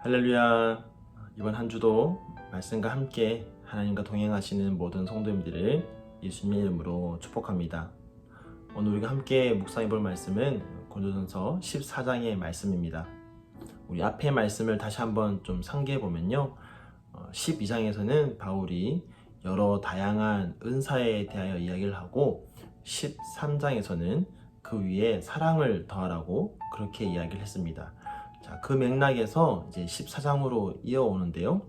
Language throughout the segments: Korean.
할렐루야. 이번 한 주도 말씀과 함께 하나님과 동행하시는 모든 성도님들을 예수님의 이름으로 축복합니다. 오늘 우리가 함께 묵상해 볼 말씀은 고린도전서 14장의 말씀입니다. 우리 앞의 말씀을 다시 한번 좀 상기해 보면요, 12장에서는 바울이 여러 다양한 은사에 대하여 이야기를 하고 13장에서는 그 위에 사랑을 더하라고 그렇게 이야기를 했습니다. 자, 그 맥락에서 이제 14장으로 이어오는데요.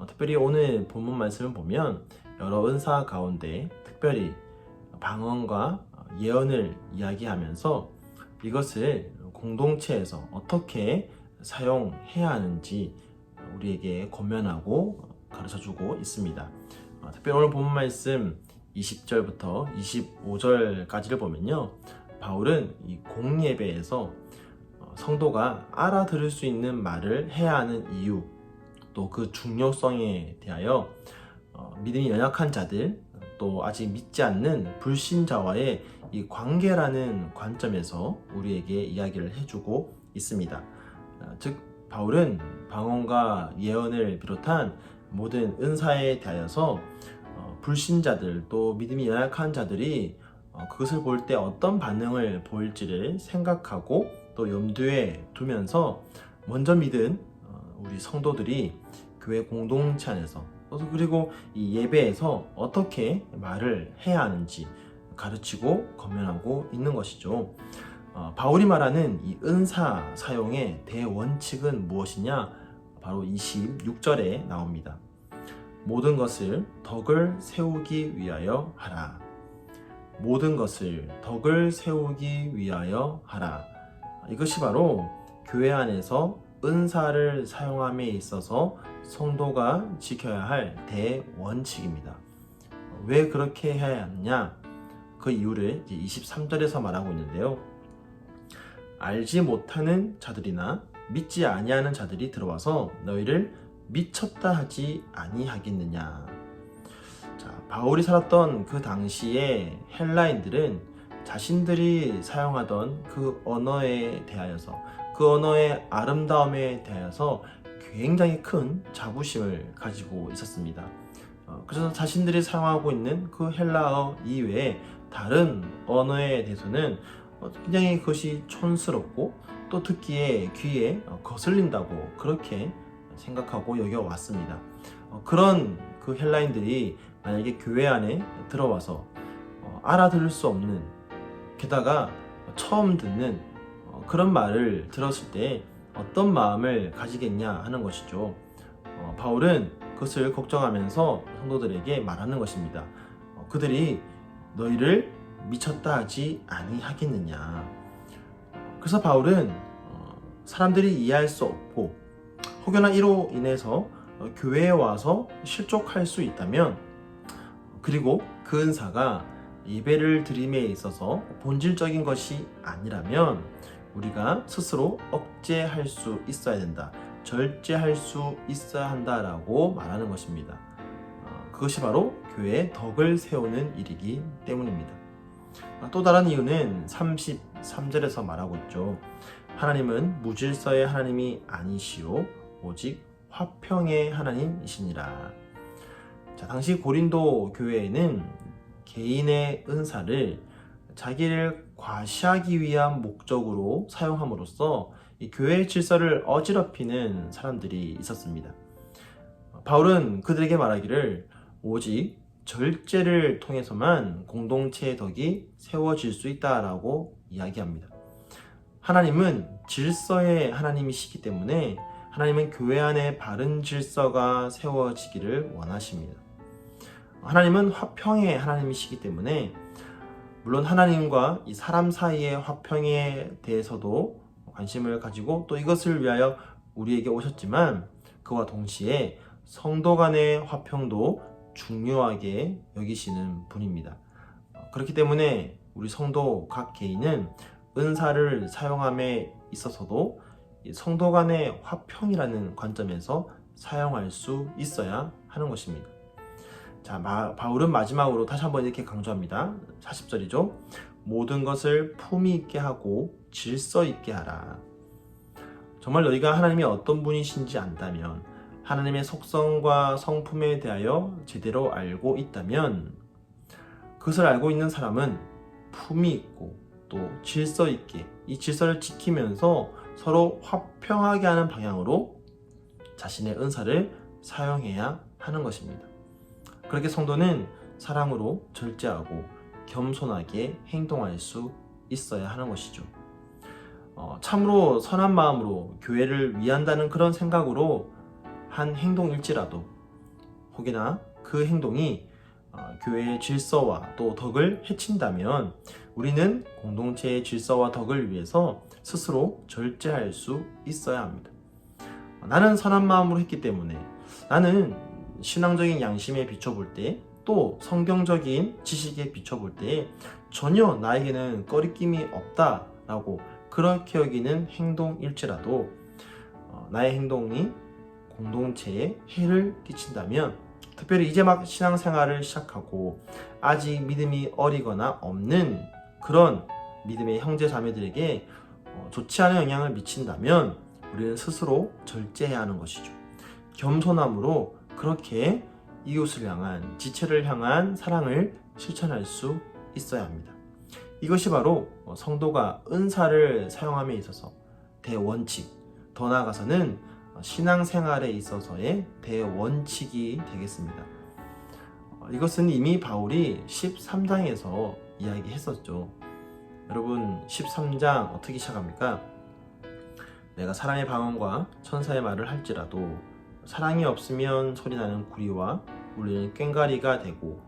특별히 오늘 본문 말씀을 보면 여러 은사 가운데 특별히 방언과 예언을 이야기하면서 이것을 공동체에서 어떻게 사용해야 하는지 우리에게 권면하고 가르쳐주고 있습니다. 특별히 오늘 본문 말씀 20절부터 25절까지를 보면요, 바울은 이 공예배에서 성도가 알아들을 수 있는 말을 해야 하는 이유, 또 그 중요성에 대하여 믿음이 연약한 자들, 또 아직 믿지 않는 불신자와의 이 관계라는 관점에서 우리에게 이야기를 해주고 있습니다. 즉 바울은 방언과 예언을 비롯한 모든 은사에 대하여서 불신자들, 또 믿음이 연약한 자들이 그것을 볼 때 어떤 반응을 보일지를 생각하고 또 염두에 두면서 먼저 믿은 우리 성도들이 교회 공동체 안에서, 그리고 이 예배에서 어떻게 말을 해야 하는지 가르치고 권면하고 있는 것이죠. 바울이 말하는 이 은사 사용의 대원칙은 무엇이냐? 바로 26절에 나옵니다. 모든 것을 덕을 세우기 위하여 하라. 모든 것을 덕을 세우기 위하여 하라. 이것이 바로 교회 안에서 은사를 사용함에 있어서 성도가 지켜야 할 대원칙입니다. 왜 그렇게 해야 하느냐? 그 이유를 23절에서 말하고 있는데요. 알지 못하는 자들이나 믿지 아니하는 자들이 들어와서 너희를 미쳤다 하지 아니하겠느냐. 자, 바울이 살았던 그 당시에 헬라인들은 자신들이 사용하던 그 언어에 대하여서, 그 언어의 아름다움에 대하여서 굉장히 큰 자부심을 가지고 있었습니다. 그래서 자신들이 사용하고 있는 그 헬라어 이외에 다른 언어에 대해서는 굉장히 그것이 촌스럽고 또 듣기에 귀에 거슬린다고 그렇게 생각하고 여겨왔습니다. 그런 그 헬라인들이 만약에 교회 안에 들어와서 알아들을 수 없는, 게다가 처음 듣는 그런 말을 들었을 때 어떤 마음을 가지겠냐 하는 것이죠. 바울은 그것을 걱정하면서 성도들에게 말하는 것입니다. 그들이 너희를 미쳤다 하지 아니하겠느냐. 그래서 바울은 사람들이 이해할 수 없고 혹여나 이로 인해서 교회에 와서 실족할 수 있다면, 그리고 그 은사가 예배를 드림에 있어서 본질적인 것이 아니라면 우리가 스스로 억제할 수 있어야 된다, 절제할 수 있어야 한다라고 말하는 것입니다. 그것이 바로 교회의 덕을 세우는 일이기 때문입니다. 또 다른 이유는 33절에서 말하고 있죠. 하나님은 무질서의 하나님이 아니시오 오직 화평의 하나님이시니라. 자, 당시 고린도 교회에는 개인의 은사를 자기를 과시하기 위한 목적으로 사용함으로써 이 교회의 질서를 어지럽히는 사람들이 있었습니다. 바울은 그들에게 말하기를 오직 절제를 통해서만 공동체의 덕이 세워질 수 있다라고 이야기합니다. 하나님은 질서의 하나님이시기 때문에 하나님은 교회 안에 바른 질서가 세워지기를 원하십니다. 하나님은 화평의 하나님이시기 때문에 물론 하나님과 이 사람 사이의 화평에 대해서도 관심을 가지고 또 이것을 위하여 우리에게 오셨지만, 그와 동시에 성도 간의 화평도 중요하게 여기시는 분입니다. 그렇기 때문에 우리 성도 각 개인은 은사를 사용함에 있어서도 성도 간의 화평이라는 관점에서 사용할 수 있어야 하는 것입니다. 자, 바울은 마지막으로 다시 한번 이렇게 강조합니다. 40절이죠. 모든 것을 품위 있게 하고 질서 있게 하라. 정말 너희가 하나님이 어떤 분이신지 안다면, 하나님의 속성과 성품에 대하여 제대로 알고 있다면, 그것을 알고 있는 사람은 품이 있고 또 질서 있게 이 질서를 지키면서 서로 화평하게 하는 방향으로 자신의 은사를 사용해야 하는 것입니다. 그렇게 성도는 사랑으로 절제하고 겸손하게 행동할 수 있어야 하는 것이죠. 참으로 선한 마음으로 교회를 위한다는 그런 생각으로 한 행동일지라도, 혹여나 그 행동이 교회의 질서와 또 덕을 해친다면 우리는 공동체의 질서와 덕을 위해서 스스로 절제할 수 있어야 합니다. 나는 선한 마음으로 했기 때문에, 나는 신앙적인 양심에 비춰볼 때, 또 성경적인 지식에 비춰볼 때 전혀 나에게는 꺼리낌이 없다라고 그렇게 여기는 행동일지라도 나의 행동이 공동체에 해를 끼친다면, 특별히 이제 막 신앙생활을 시작하고 아직 믿음이 어리거나 없는 그런 믿음의 형제 자매들에게 좋지 않은 영향을 미친다면 우리는 스스로 절제해야 하는 것이죠. 겸손함으로 그렇게 이웃을 향한, 지체를 향한 사랑을 실천할 수 있어야 합니다. 이것이 바로 성도가 은사를 사용함에 있어서 대원칙, 더 나아가서는 신앙생활에 있어서의 대원칙이 되겠습니다. 이것은 이미 바울이 13장에서 이야기했었죠. 여러분, 13장 어떻게 시작합니까? 내가 사람의 방언과 천사의 말을 할지라도 사랑이 없으면 소리나는 구리와 울리는 꽹과리가 되고,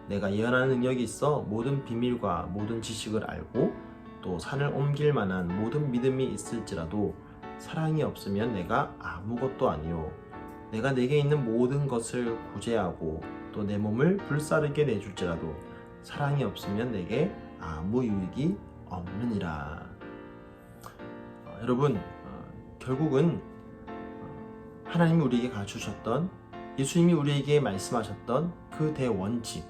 내가 예언하는 능력이 있어 모든 비밀과 모든 지식을 알고 또 산을 옮길 만한 모든 믿음이 있을지라도 사랑이 없으면 내가 아무것도 아니요, 내가 내게 있는 모든 것을 구제하고 또 내 몸을 불사르게 내줄지라도 사랑이 없으면 내게 아무 유익이 없느니라. 여러분, 결국은 하나님이 우리에게 가르쳐주셨던, 예수님이 우리에게 말씀하셨던 그 대원칙,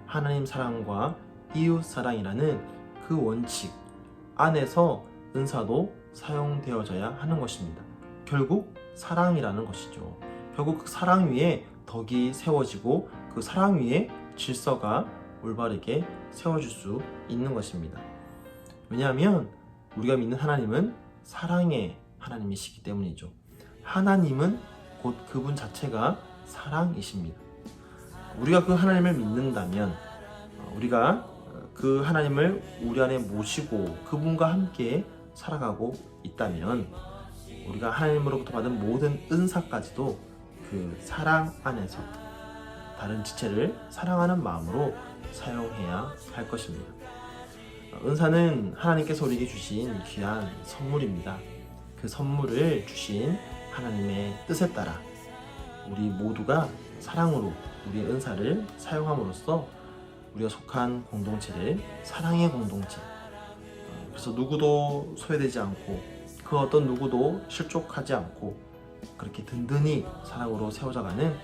하나님 사랑과 이웃 사랑이라는 그 원칙 안에서 은사도 사용되어져야 하는 것입니다. 결국 사랑이라는 것이죠. 결국 그 사랑 위에 덕이 세워지고 그 사랑 위에 질서가 올바르게 세워질 수 있는 것입니다. 왜냐하면 우리가 믿는 하나님은 사랑의 하나님이시기 때문이죠. 하나님은 곧 그분 자체가 사랑이십니다. 우리가 그 하나님을 믿는다면, 우리가 그 하나님을 우리 안에 모시고 그분과 함께 살아가고 있다면, 우리가 하나님으로부터 받은 모든 은사까지도 그 사랑 안에서 다른 지체를 사랑하는 마음으로 사용해야 할 것입니다. 은사는 하나님께서 우리에게 주신 귀한 선물입니다. 그 선물을 주신 하나님의 뜻에 따라 우리 모두가 사랑으로 우리의 은사를 사용함으로써 우리가 속한 공동체를 사랑의 공동체, 그래서 누구도 소외되지 않고 그 어떤 누구도 실족하지 않고 그렇게 든든히 사랑으로 세워져가는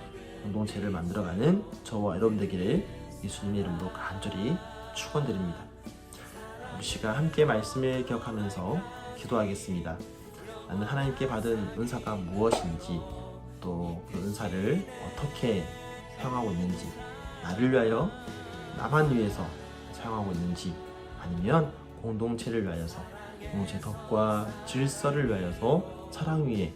공동체를 만들어가는 저와 여러분 되기를 예수님의 이름으로 간절히 축원드립니다. 우리 시간 함께 말씀을 기억하면서 기도하겠습니다. 나는 하나님께 받은 은사가 무엇인지, 또 그 은사를 어떻게 사용하고 있는지, 나를 위하여, 나만 위해서 사용하고 있는지, 아니면 공동체를 위하여서, 공동체 덕과 질서를 위하여서 사랑 위에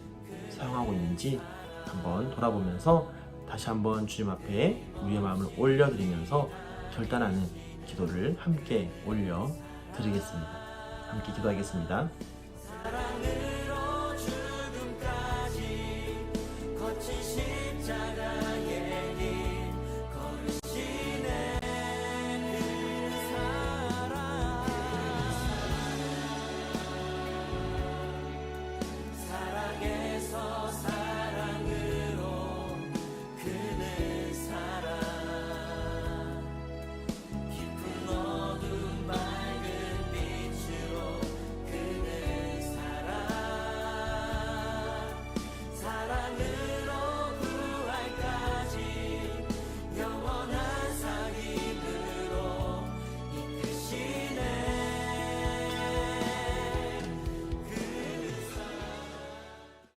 사용하고 있는지 한번 돌아보면서 다시 한번 주님 앞에 우리의 마음을 올려드리면서 결단하는 기도를 함께 올려드리겠습니다. 함께 기도하겠습니다.